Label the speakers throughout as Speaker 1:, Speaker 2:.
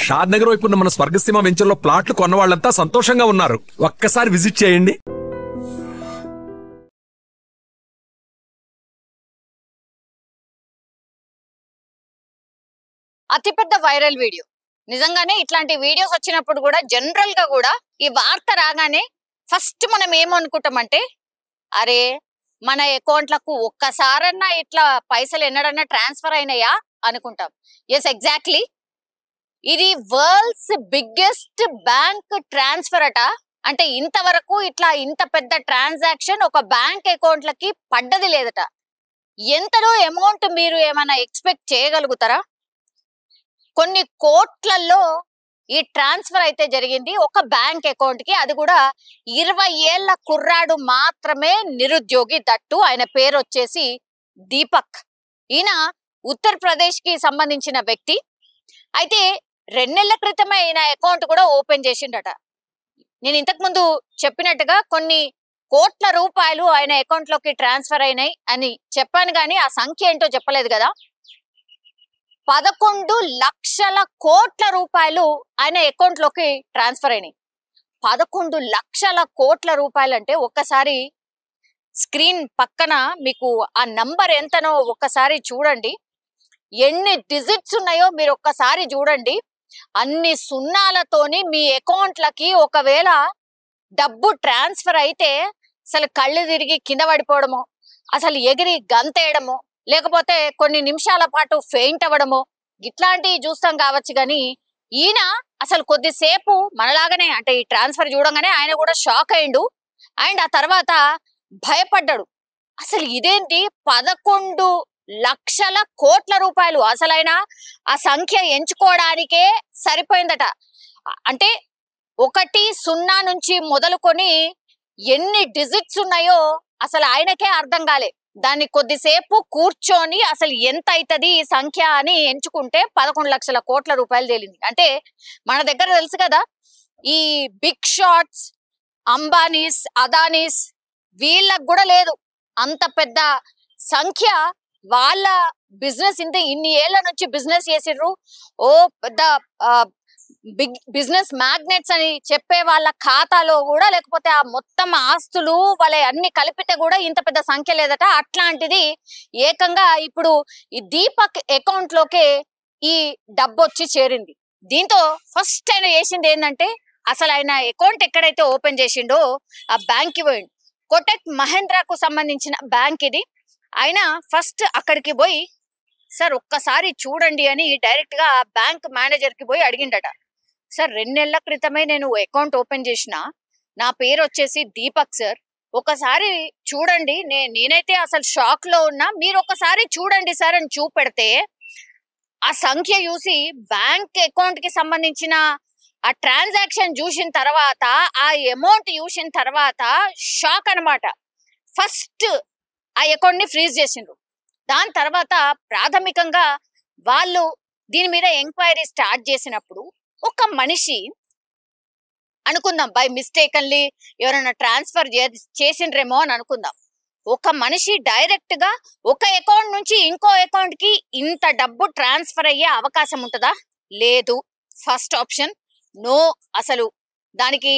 Speaker 1: షాద్ నగర్ వైపు ఉన్న మన స్వర్గసీమ వెంచర్ లో ప్లాట్లు కొన్న వాళ్ళంతా సంతోషంగా ఉన్నారు. ఒక్కసారి విజిట్ చేయండి.
Speaker 2: అతిపెద్ద వైరల్ వీడియో. నిజంగానే ఇట్లాంటి వీడియోస్ వచ్చినప్పుడు కూడా జనరల్ గా కూడా ఈ వార్త రాగానే ఫస్ట్ మనం ఏమనుకుంటామంటే, అరే మన అకౌంట్లకు ఒక్కసారన్నా ఇట్లా పైసలు ఎన్నడన్నా ట్రాన్స్ఫర్ అయినాయా అనుకుంటాం. Yes, exactly. ఇది వరల్డ్స్ బిగ్గెస్ట్ బ్యాంక్ ట్రాన్స్ఫర్ అట. అంటే ఇంతవరకు ఇట్లా ఇంత పెద్ద ట్రాన్సాక్షన్ ఒక బ్యాంక్ అకౌంట్లకి పడ్డది లేదట. ఎంతలో అమౌంట్ మీరు ఏమైనా ఎక్స్పెక్ట్ చేయగలుగుతారా? కొన్ని కోట్లలో ఈ ట్రాన్స్ఫర్ అయితే జరిగింది ఒక బ్యాంక్ అకౌంట్ కి. అది కూడా 20 ఏళ్ల కుర్రాడు మాత్రమే, నిరుద్యోగి. దట్టు ఆయన పేరు వచ్చేసి దీపక్. ఈయన ఉత్తరప్రదేశ్ కి సంబంధించిన వ్యక్తి. అయితే 2 నెలల క్రితమే ఈయన అకౌంట్ కూడా ఓపెన్ చేసిండట. నేను ఇంతకు ముందు చెప్పినట్టుగా కొన్ని కోట్ల రూపాయలు ఆయన అకౌంట్ లోకి ట్రాన్స్ఫర్ అయినాయి అని చెప్పాను, కానీ ఆ సంఖ్య ఏంటో చెప్పలేదు కదా. 11 లక్షల కోట్ల రూపాయలు ఆయన అకౌంట్ లోకి ట్రాన్స్ఫర్ అయినాయి. 11 లక్షల కోట్ల రూపాయలు అంటే ఒక్కసారి స్క్రీన్ పక్కన మీకు ఆ నంబర్ ఎంతనో ఒక్కసారి చూడండి. ఎన్ని డిజిట్స్ ఉన్నాయో మీరు ఒక్కసారి చూడండి. అన్ని సున్నాలతోని మీ అకౌంట్లకి ఒకవేళ డబ్బు ట్రాన్స్ఫర్ అయితే అసలు కళ్ళు తిరిగి కింద పడిపోవడమో, అసలు ఎగిరి గంతేయడమో, లేకపోతే కొన్ని నిమిషాల పాటు ఫెయింట్ అవ్వడమో ఇట్లాంటివి చూస్తాం కావచ్చు. కానీ ఈయన అసలు కొద్దిసేపు మనలాగానే, అంటే ఈ ట్రాన్స్ఫర్ చూడంగానే ఆయన కూడా షాక్ అయిండు. అండ్ ఆ తర్వాత భయపడ్డాడు. అసలు ఇదేంటి 11 లక్షల కోట్ల రూపాయలు, అసలైన ఆ సంఖ్య ఎంచుకోవడానికే సరిపోయిందట. అంటే 10 నుంచి మొదలుకొని ఎన్ని డిజిట్స్ ఉన్నాయో అసలు ఆయనకే అర్థం కాలే. దాన్ని కొద్దిసేపు కూర్చొని అసలు ఎంత అవుతుంది ఈ సంఖ్య అని ఎంచుకుంటే 11 లక్షల కోట్ల రూపాయలు తేలింది. అంటే మన దగ్గర తెలుసు కదా, ఈ బిగ్ షాట్స్, అంబానీస్, అదానీస్, వీళ్ళకు కూడా లేదు అంత పెద్ద సంఖ్య. వాళ్ళ బిజినెస్ ఇన్ని ఏళ్ల నుంచి బిజినెస్ చేసిర్రు. ఓ పెద్ద బిగ్ బిజినెస్ మ్యాగ్నెట్స్ అని చెప్పే వాళ్ళ ఖాతాలో కూడా, లేకపోతే ఆ మొత్తం ఆస్తులు వాళ్ళ అన్ని కలిపితే కూడా ఇంత పెద్ద సంఖ్య లేదట. అట్లాంటిది ఏకంగా ఇప్పుడు ఈ దీపక్ అకౌంట్ లోకే ఈ డబ్బు వచ్చి చేరింది. దీంతో ఫస్ట్ ఆయన చేసింది ఏంటంటే, అసలు ఆయన అకౌంట్ ఎక్కడైతే ఓపెన్ చేసిండో ఆ బ్యాంక్ కి పోయిండు. కోటక్ మహేంద్రకు సంబంధించిన బ్యాంక్ ఇది. ఆయన ఫస్ట్ అక్కడికి పోయి, సార్ ఒక్కసారి చూడండి అని డైరెక్ట్ గా బ్యాంక్ మేనేజర్ కి పోయి అడిగిండట. సార్ 2 నెలల క్రితమే నేను అకౌంట్ ఓపెన్ చేసిన, నా పేరు వచ్చేసి దీపక్ సార్, ఒకసారి చూడండి. నేనైతే అసలు షాక్ లో ఉన్నా, మీరు ఒకసారి చూడండి సార్ అని చూపెడితే ఆ సంఖ్య చూసి బ్యాంక్ అకౌంట్ కి సంబంధించిన ఆ ట్రాన్సాక్షన్ చూసిన తర్వాత, ఆ అమౌంట్ చూసిన తర్వాత షాక్ అన్నమాట. ఫస్ట్ ఆ అకౌంట్ ని ఫ్రీజ్ చేసిండ్రు. దాని తర్వాత ప్రాథమికంగా వాళ్ళు దీని మీద ఎంక్వైరీ స్టార్ట్ చేసినప్పుడు ఒక మనిషి అనుకుందాం, బై మిస్టేకన్లీ ఎవరైనా ట్రాన్స్ఫర్ చేసిండ్రేమో అని అనుకుందాం. ఒక మనిషి డైరెక్ట్ గా ఒక అకౌంట్ నుంచి ఇంకో అకౌంట్ కి ఇంత డబ్బు ట్రాన్స్ఫర్ అయ్యే అవకాశం ఉంటుందా? లేదు. ఫస్ట్ ఆప్షన్ నో, అసలు దానికి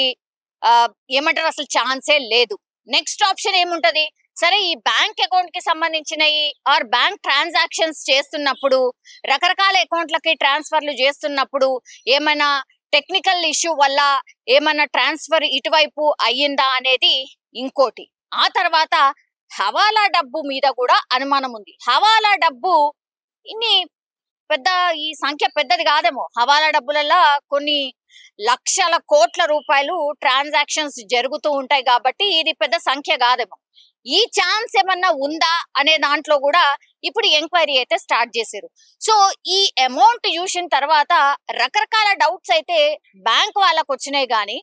Speaker 2: ఏమంటారు, అసలు ఛాన్సే లేదు. నెక్స్ట్ ఆప్షన్ ఏముంటది? సరే, ఈ బ్యాంక్ అకౌంట్ కి సంబంధించినవి ఆర్ బ్యాంక్ ట్రాన్సాక్షన్స్ చేస్తున్నప్పుడు, రకరకాల అకౌంట్లకి ట్రాన్స్ఫర్లు చేస్తున్నప్పుడు ఏమైనా టెక్నికల్ ఇష్యూ వల్ల ఏమైనా ట్రాన్స్ఫర్ ఇటువైపు అయ్యిందా అనేది ఇంకోటి. ఆ తర్వాత హవాలా డబ్బు మీద కూడా అనుమానం ఉంది. హవాలా డబ్బు ఇన్ని పెద్ద, ఈ సంఖ్య పెద్దది కాదేమో. హవాలా డబ్బులలో కొన్ని లక్షల కోట్ల రూపాయలు ట్రాన్సాక్షన్స్ జరుగుతూ ఉంటాయి కాబట్టి ఇది పెద్ద సంఖ్య కాదేమో. ఈ ఛాన్స్ ఏమన్నా ఉందా అనే దాంట్లో కూడా ఇప్పుడు ఎంక్వైరీ అయితే స్టార్ట్ చేశారు. సో ఈ అమౌంట్ చూసిన తర్వాత రకరకాల డౌట్స్ అయితే బ్యాంక్ వాళ్ళకు వచ్చినాయి. కానీ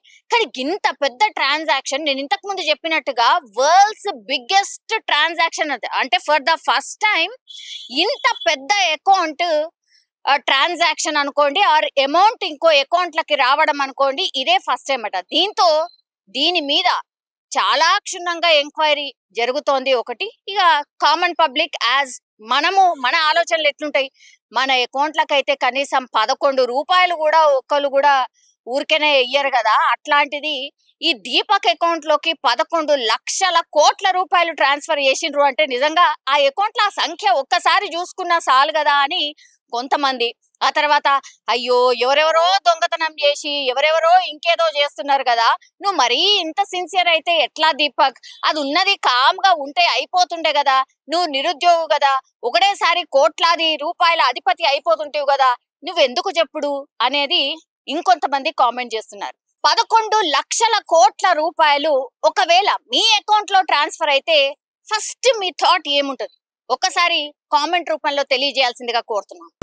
Speaker 2: ఇంత పెద్ద ట్రాన్సాక్షన్, నేను ఇంతకు ముందు చెప్పినట్టుగా వరల్డ్స్ బిగ్గెస్ట్ ట్రాన్సాక్షన్, అంటే ఫర్ ద ఫస్ట్ టైం ఇంత పెద్ద అకౌంట్ ట్రాన్సాక్షన్ అనుకోండి, ఆర్ అమౌంట్ ఇంకో అకౌంట్లకి రావడం అనుకోండి, ఇదే ఫస్ట్ టైం అట. దీంతో దీని మీద చాలా క్షుణ్ణంగా ఎంక్వైరీ జరుగుతోంది. ఒకటి, ఇక కామన్ పబ్లిక్ యాజ్ మన ఆలోచనలు ఎట్లుంటాయి? మన అకౌంట్లకైతే కనీసం 11 రూపాయలు కూడా ఒక్కళ్ళు కూడా ఊరికేనే వెయ్యరు కదా. అట్లాంటిది ఈ దీపక్ అకౌంట్ లోకి 11 లక్షల కోట్ల రూపాయలు ట్రాన్స్ఫర్ చేసిండ్రు అంటే నిజంగా ఆ అకౌంట్ లో ఆ సంఖ్య ఒక్కసారి చూసుకున్నా చాలు కదా అని కొంతమంది. ఆ తర్వాత అయ్యో ఎవరెవరో దొంగతనం చేసి ఎవరెవరో ఇంకేదో చేస్తున్నారు కదా, నువ్వు మరీ ఇంత సిన్సియర్ అయితే ఎట్లా దీపక్? అది ఉన్నది కామ్ గా ఉంటే అయిపోతుండే కదా, నువ్వు నిరుద్యోగు కదా, ఒకటేసారి కోట్లాది రూపాయల అధిపతి అయిపోతుంటేవు కదా, నువ్వెందుకు చెప్పుడు అనేది ఇంకొంతమంది కామెంట్ చేస్తున్నారు. 11 లక్షల కోట్ల రూపాయలు ఒకవేళ మీ అకౌంట్ లో ట్రాన్స్ఫర్ అయితే ఫస్ట్ మీ థాట్ ఏముంటది? ఒక్కసారి కామెంట్ రూపంలో తెలియజేయాల్సిందిగా కోరుతున్నాను.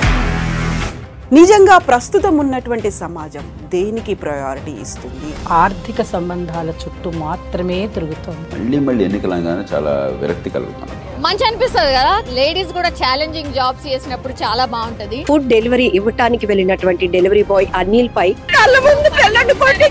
Speaker 3: నిజంగా ప్రస్తుతం ఉన్నటువంటి సమాజం దేనికి ప్రయారిటీ ఇస్తుంది?
Speaker 4: ఆర్థిక సంబంధాల చుట్టూ మాత్రమే తిరుగుతోంది.
Speaker 5: మళ్ళీ ఎన్నికలంగానే చాలా విరక్తి కలుగుతున్నాం.
Speaker 2: మంచి అనిపిస్తుంది కదా, లేడీస్ కూడా ఛాలెంజింగ్ జాబ్స్ చేసినప్పుడు చాలా బాగుంటది.
Speaker 6: ఫుడ్ డెలివరీ ఇవ్వటానికి వెళ్ళినటువంటి డెలివరీ బాయ్ అనిల్ పై కళ్ళ ముందు పెళ్ళండి కొట్టి